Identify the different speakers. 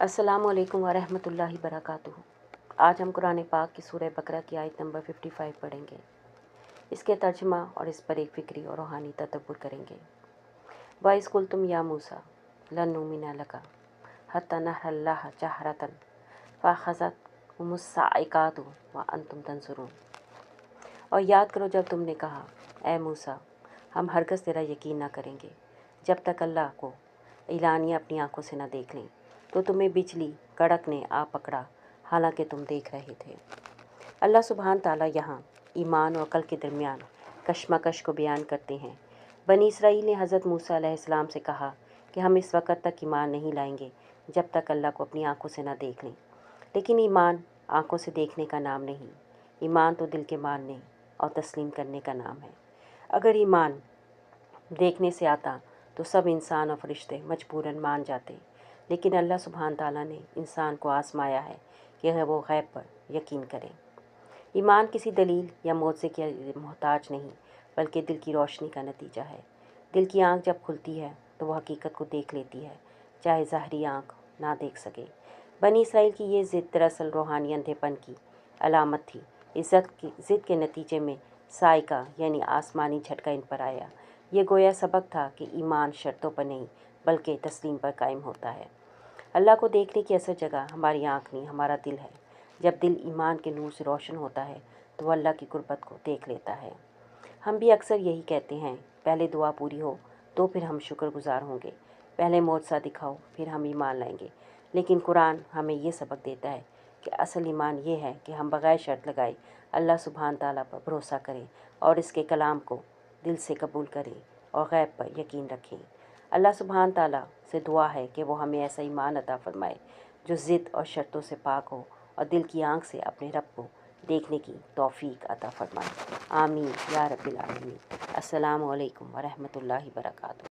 Speaker 1: السلام علیکم ورحمۃ اللہ وبرکاتہ۔ آج ہم قرآن پاک کی سورہ بقرہ کی آیت نمبر 55 پڑھیں گے۔ اس کے ترجمہ اور اس پر ایک فکری اور روحانی تدبر کریں گے۔ وَإِذْ قُلْتُمْ يَا مُوسَىٰ لَن نُّؤْمِنَ لَكَ حَتَّىٰ نَرَى اللَّهَ جَهْرَةً فَأَخَذَتْكُمُ الصَّاعِقَةُ وَأَنتُمْ تَنظُرُونَ۔ اور یاد کرو جب تم نے کہا، اے موسیٰ، ہم ہرگز تیرا یقین نہ کریں گے جب تک اللہ کو اعلانیہ اپنی آنکھوں سے نہ دیکھ لیں، تو تمہیں بجلی کڑک نے آ پکڑا حالانکہ تم دیکھ رہے تھے۔ اللہ سبحانہ تعالیٰ یہاں ایمان اور عقل کے درمیان کشمکش کو بیان کرتے ہیں۔ بنی اسرائیل نے حضرت موسیٰ علیہ السلام سے کہا کہ ہم اس وقت تک ایمان نہیں لائیں گے جب تک اللہ کو اپنی آنکھوں سے نہ دیکھ لیں۔ لیکن ایمان آنکھوں سے دیکھنے کا نام نہیں، ایمان تو دل کے ماننے اور تسلیم کرنے کا نام ہے۔ اگر ایمان دیکھنے سے آتا تو سب انسان اور فرشتے مجبوراً مان جاتے، لیکن اللہ سبحانہ تعالیٰ نے انسان کو آزمایا ہے کہ وہ غیب پر یقین کریں۔ ایمان کسی دلیل یا معجزے کے محتاج نہیں، بلکہ دل کی روشنی کا نتیجہ ہے۔ دل کی آنکھ جب کھلتی ہے تو وہ حقیقت کو دیکھ لیتی ہے، چاہے ظاہری آنکھ نہ دیکھ سکے۔ بنی اسرائیل کی یہ ضد دراصل روحانی اندھے پن کی علامت تھی۔ اس ضد کے نتیجے میں صاعقہ یعنی آسمانی جھٹکا ان پر آیا۔ یہ گویا سبق تھا کہ ایمان شرطوں پر نہیں بلکہ تسلیم پر قائم ہوتا ہے۔ اللہ کو دیکھنے کی اصل جگہ ہماری آنکھ نہیں، ہمارا دل ہے۔ جب دل ایمان کے نور سے روشن ہوتا ہے تو وہ اللہ کی قربت کو دیکھ لیتا ہے۔ ہم بھی اکثر یہی کہتے ہیں، پہلے دعا پوری ہو تو پھر ہم شکر گزار ہوں گے، پہلے معجزہ دکھاؤ پھر ہم ایمان لائیں گے۔ لیکن قرآن ہمیں یہ سبق دیتا ہے کہ اصل ایمان یہ ہے کہ ہم بغیر شرط لگائے اللہ سبحانہ تعالیٰ پر بھروسہ کریں اور اس کے کلام کو دل سے قبول کریں اور غیب پر یقین رکھیں۔ اللہ سبحانہ تعالیٰ سے دعا ہے کہ وہ ہمیں ایسا ایمان عطا فرمائے جو ضد اور شرطوں سے پاک ہو اور دل کی آنکھ سے اپنے رب کو دیکھنے کی توفیق عطا فرمائے۔ آمین یا رب العالمین۔ السلام علیکم ورحمۃ اللہ وبرکاتہ۔